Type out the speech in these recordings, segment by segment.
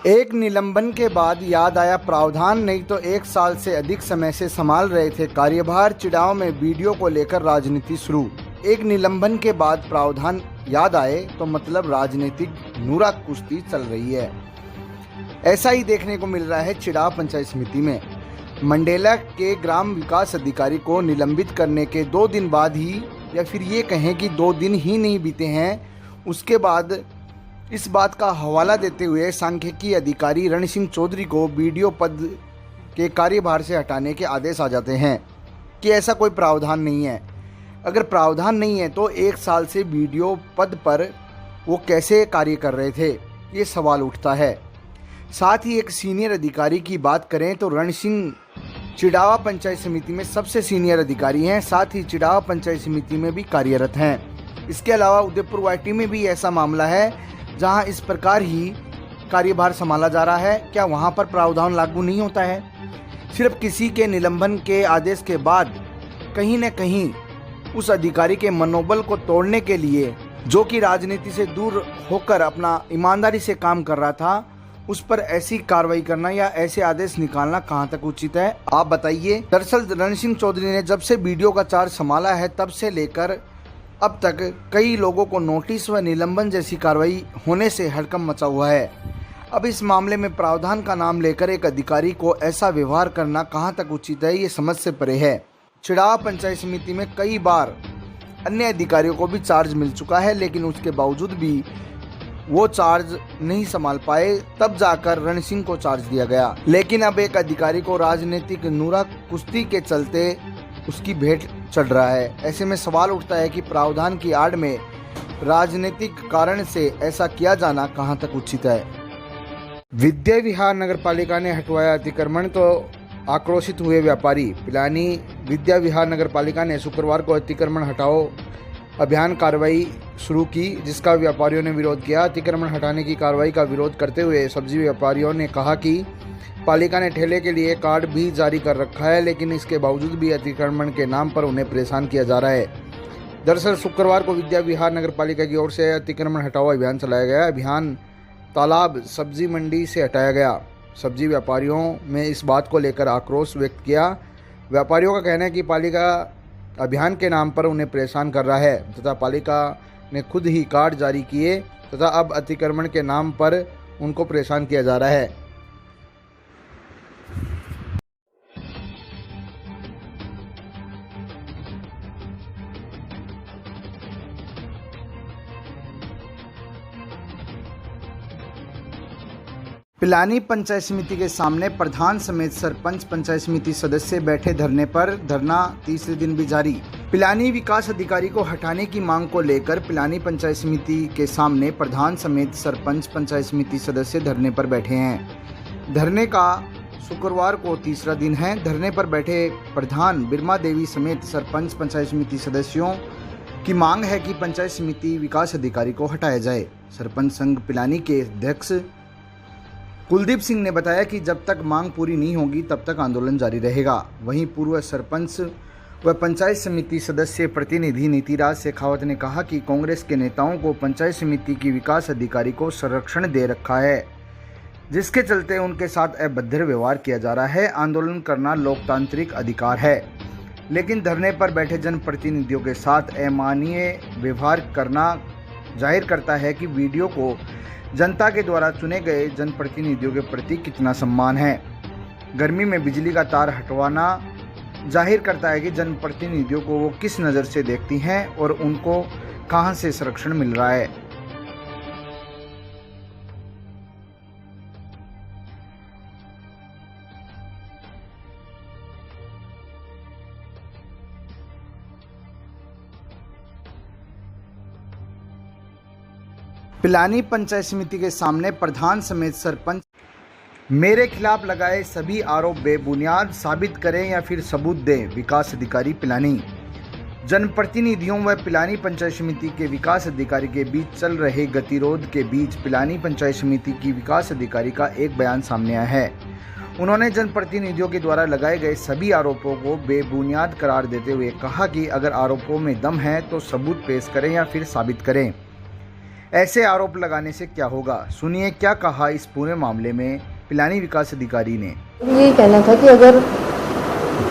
एक निलंबन के बाद याद आया प्रावधान, नहीं तो 1 साल से अधिक समय से संभाल रहे थे कार्यभार। चिड़ाव में वीडियो को लेकर राजनीति शुरू। एक निलंबन के बाद प्रावधान याद आए तो मतलब राजनीतिक नूरा कुश्ती चल रही है। ऐसा ही देखने को मिल रहा है चिड़ाव पंचायत समिति में। मंडेला के ग्राम विकास अधिकारी को निलंबित करने के 2 दिन बाद ही, या फिर ये कहें कि 2 दिन ही नहीं बीते हैं, उसके बाद इस बात का हवाला देते हुए सांख्यिकी अधिकारी रण सिंह चौधरी को बीडीओ पद के कार्यभार से हटाने के आदेश आ जाते हैं कि ऐसा कोई प्रावधान नहीं है। अगर प्रावधान नहीं है तो 1 साल से बीडीओ पद पर वो कैसे कार्य कर रहे थे, ये सवाल उठता है। साथ ही एक सीनियर अधिकारी की बात करें तो रण सिंह चिड़ावा पंचायत समिति में सबसे सीनियर अधिकारी हैं, साथ ही चिड़ावा पंचायत समिति में भी कार्यरत हैं। इसके अलावा उदयपुर वाटी में भी ऐसा मामला है जहां इस प्रकार ही कार्यभार संभाला जा रहा है। क्या वहां पर प्रावधान लागू नहीं होता है? सिर्फ किसी के निलंबन के आदेश के बाद कहीं न कहीं उस अधिकारी के मनोबल को तोड़ने के लिए, जो कि राजनीति से दूर होकर अपना ईमानदारी से काम कर रहा था, उस पर ऐसी कार्रवाई करना या ऐसे आदेश निकालना कहां तक उचित है, आप बताइए। दरअसल रण सिंह चौधरी ने जब से बीडीओ का चार्ज संभाला है तब से लेकर अब तक कई लोगों को नोटिस व निलंबन जैसी कार्रवाई होने से हड़कंप मचा हुआ है। अब इस मामले में प्रावधान का नाम लेकर एक अधिकारी को ऐसा व्यवहार करना कहां तक उचित है, ये समझ से परे है। चिड़ावा पंचायत समिति में कई बार अन्य अधिकारियों को भी चार्ज मिल चुका है, लेकिन उसके बावजूद भी वो चार्ज नहीं संभाल पाए, तब जाकर रण सिंह को चार्ज दिया गया। लेकिन अब एक अधिकारी को राजनीतिक नूरा कुश्ती के चलते उसकी भेंट चढ़ रहा है। ऐसे में सवाल उठता है कि प्रावधान की आड़ में राजनीतिक कारण से ऐसा किया जाना कहां तक उचित है। विद्या विहार नगर पालिका ने हटवाया अतिक्रमण तो आक्रोशित हुए व्यापारी। पिलानी विद्या विहार नगर पालिका ने शुक्रवार को अतिक्रमण हटाओ अभियान कार्रवाई शुरू की, जिसका व्यापारियों ने विरोध किया। अतिक्रमण हटाने की कार्रवाई का विरोध करते हुए सब्जी व्यापारियों ने कहा कि पालिका ने ठेले के लिए कार्ड भी जारी कर रखा है, लेकिन इसके बावजूद भी अतिक्रमण के नाम पर उन्हें परेशान किया जा रहा है। दरअसल शुक्रवार को विद्या विहार नगर पालिका की ओर से अतिक्रमण हटाओ अभियान चलाया गया। अभियान तालाब सब्जी मंडी से हटाया गया। सब्जी व्यापारियों में इस बात को लेकर आक्रोश व्यक्त किया। व्यापारियों का कहना है कि पालिका अभियान के नाम पर उन्हें परेशान कर रहा है तथा पालिका ने खुद ही कार्ड जारी किए तथा अब अतिक्रमण के नाम पर उनको परेशान किया जा रहा है। पिलानी पंचायत समिति के सामने प्रधान समेत सरपंच पंचायत समिति सदस्य बैठे धरने पर। धरना तीसरे दिन भी जारी। पिलानी विकास अधिकारी को हटाने की मांग को लेकर पिलानी पंचायत समिति के सामने प्रधान समेत सरपंच पंचायत समिति सदस्य धरने पर बैठे हैं। धरने का शुक्रवार को तीसरा दिन है। धरने पर बैठे प्रधान बिरमा देवी समेत सरपंच पंचायत समिति सदस्यों की मांग है कि पंचायत समिति विकास अधिकारी को हटाया जाए। सरपंच संघ पिलानी के अध्यक्ष कुलदीप सिंह ने बताया कि जब तक मांग पूरी नहीं होगी तब तक आंदोलन जारी रहेगा। वहीं पूर्व सरपंच व पंचायत समिति सदस्य प्रतिनिधि नीतिराज शेखावत ने कहा कि कांग्रेस के नेताओं को पंचायत समिति की विकास अधिकारी को संरक्षण दे रखा है, जिसके चलते उनके साथ अभद्र व्यवहार किया जा रहा है। आंदोलन करना लोकतांत्रिक अधिकार है, लेकिन धरने पर बैठे जनप्रतिनिधियों के साथ अमानवीय व्यवहार करना जाहिर करता है कि वीडियो को जनता के द्वारा चुने गए जनप्रतिनिधियों के प्रति कितना सम्मान है। गर्मी में बिजली का तार हटवाना जाहिर करता है कि जनप्रतिनिधियों को वो किस नज़र से देखती हैं और उनको कहां से संरक्षण मिल रहा है। पिलानी पंचायत समिति के सामने प्रधान समेत सरपंच। मेरे खिलाफ लगाए सभी आरोप बेबुनियाद, साबित करें या फिर सबूत दें। विकास अधिकारी पिलानी। जनप्रतिनिधियों व पिलानी पंचायत समिति के विकास अधिकारी के बीच चल रहे गतिरोध के बीच पिलानी पंचायत समिति की विकास अधिकारी का एक बयान सामने आया है। उन्होंने जनप्रतिनिधियों के द्वारा लगाए गए सभी आरोपों को बेबुनियाद करार देते हुए कहा कि अगर आरोपों में दम है तो सबूत पेश करें या फिर साबित करें। ऐसे आरोप लगाने से क्या होगा, सुनिए क्या कहा इस पूरे मामले में पिलानी विकास अधिकारी ने। यही कहना था कि अगर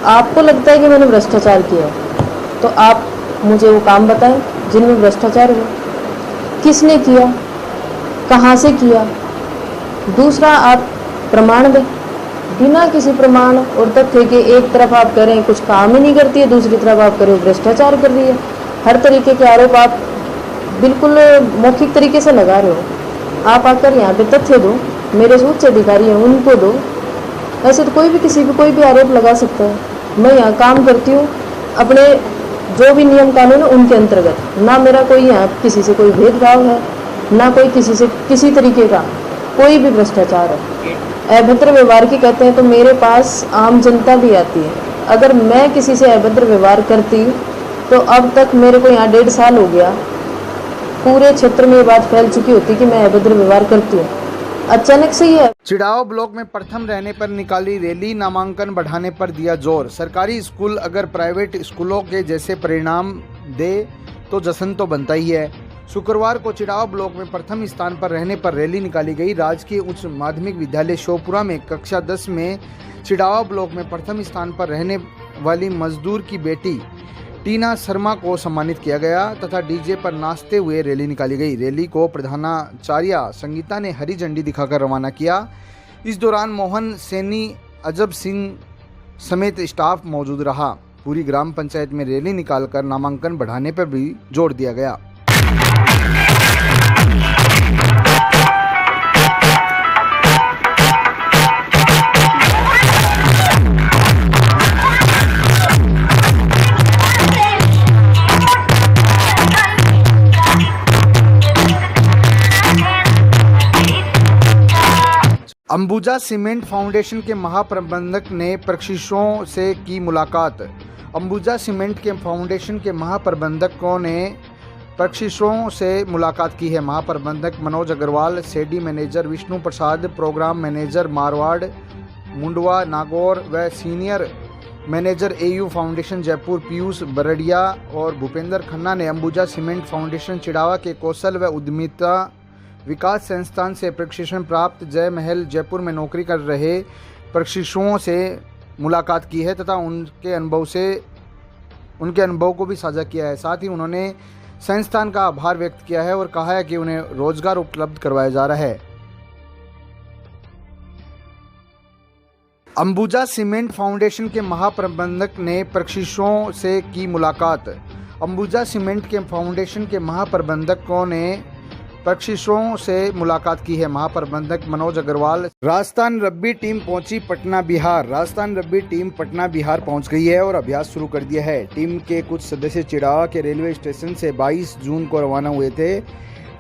आपको लगता है कि मैंने भ्रष्टाचार किया है तो आप मुझे वो काम बताएं जिनमें भ्रष्टाचार हुआ, किसने किया, कहाँ से किया। दूसरा, आप प्रमाण दें। बिना किसी प्रमाण और तथ्य के एक तरफ आप करें कुछ काम ही नहीं करती है, दूसरी तरफ आप करें भ्रष्टाचार कर रही है। हर तरीके के आरोप आप बिल्कुल मौखिक तरीके से लगा रहे हो। आप आकर यहाँ पे तथ्य दो, मेरे से उच्च अधिकारी हैं उनको दो। ऐसे तो कोई भी किसी पे कोई भी आरोप लगा सकता है। मैं यहाँ काम करती हूँ अपने जो भी नियम कानून है उनके अंतर्गत। ना मेरा कोई यहाँ किसी से कोई भेदभाव है, ना कोई किसी से किसी तरीके का कोई भी भ्रष्टाचार है। अभद्र व्यवहार की कहते हैं तो मेरे पास आम जनता भी आती है। अगर मैं किसी से अभद्र व्यवहार करती तो अब तक मेरे को यहाँ 1.5 साल हो गया, पूरे क्षेत्र में ये बात फैल चुकी होती कि मैं अभद्र व्यवहार करती हूँ। अचानक से ही है। चिड़ाव ब्लॉक में प्रथम रहने पर निकाली रैली, नामांकन बढ़ाने पर दिया जोर। सरकारी स्कूल अगर प्राइवेट स्कूलों के जैसे परिणाम दे तो जश्न तो बनता ही है। शुक्रवार को चिड़ाव ब्लॉक में प्रथम स्थान पर रहने पर रैली निकाली गई। राजकीय उच्च माध्यमिक विद्यालय शोपुरा में कक्षा 10 में चिड़ाव ब्लॉक में प्रथम स्थान पर रहने वाली मजदूर की बेटी टीना शर्मा को सम्मानित किया गया तथा डीजे पर नाचते हुए रैली निकाली गई। रैली को प्रधानाचार्य संगीता ने हरी झंडी दिखाकर रवाना किया। इस दौरान मोहन सैनी, अजब सिंह समेत स्टाफ मौजूद रहा। पूरी ग्राम पंचायत में रैली निकालकर नामांकन बढ़ाने पर भी जोर दिया गया। अंबुजा सीमेंट फाउंडेशन के महाप्रबंधक ने प्रशिक्षुओं से की मुलाकात। अंबुजा सीमेंट के फाउंडेशन के महाप्रबंधकों ने प्रशिक्षुओं से मुलाकात की है। महाप्रबंधक मनोज अग्रवाल, सेडी मैनेजर विष्णु प्रसाद, प्रोग्राम मैनेजर मारवाड़, मुंडवा, नागौर व senior manager AU foundation Jaipur Piyush Bardia और भूपेंद्र खन्ना ने अंबुजा सीमेंट फाउंडेशन चिड़ावा के कौशल व उद्यमिता विकास संस्थान से प्रशिक्षण प्राप्त जय महल जयपुर में नौकरी कर रहे प्रशिक्षुओं से मुलाकात की है तथा उनके अनुभव को भी साझा किया है। साथ ही उन्होंने संस्थान का आभार व्यक्त किया है और कहा है कि उन्हें रोजगार उपलब्ध करवाया जा रहा है। अंबुजा सीमेंट फाउंडेशन के महाप्रबंधक ने प्रशिक्षुओं से की मुलाकात। अंबुजा सीमेंट के फाउंडेशन के महाप्रबंधकों ने प्रशिक्षुओं से मुलाकात की है। महाप्रबंधक मनोज अग्रवाल। राजस्थान रग्बी टीम पहुंची पटना बिहार। राजस्थान रग्बी टीम पटना बिहार पहुंच गई है और अभ्यास शुरू कर दिया है। टीम के कुछ सदस्य चिड़ावा के रेलवे स्टेशन से 22 जून को रवाना हुए थे।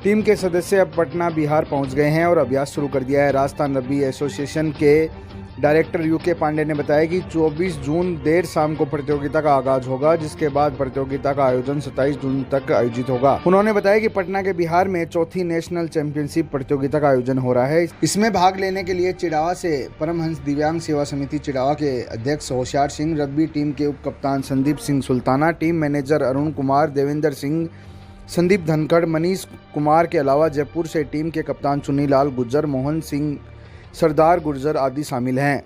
टीम के सदस्य अब पटना बिहार पहुंच गए हैं और अभ्यास शुरू कर दिया है। राजस्थान रग्बी एसोसिएशन के डायरेक्टर यूके पांडे ने बताया कि 24 जून देर शाम को प्रतियोगिता का आगाज होगा, जिसके बाद प्रतियोगिता का आयोजन 27 जून तक आयोजित होगा। उन्होंने बताया कि पटना के बिहार में चौथी नेशनल चैंपियनशिप प्रतियोगिता का आयोजन हो रहा है। इसमें भाग लेने के लिए चिड़ावा से परमहंस दिव्यांग सेवा समिति चिड़ावा के अध्यक्ष होशियार सिंह, रग्बी टीम के उप कप्तान संदीप सिंह सुल्ताना, टीम मैनेजर अरुण कुमार, देवेंद्र सिंह, संदीप धनखड़, मनीष कुमार के अलावा जयपुर से टीम के कप्तान चुन्नीलाल गुर्जर, मोहन सिंह, सरदार गुर्जर आदि शामिल हैं।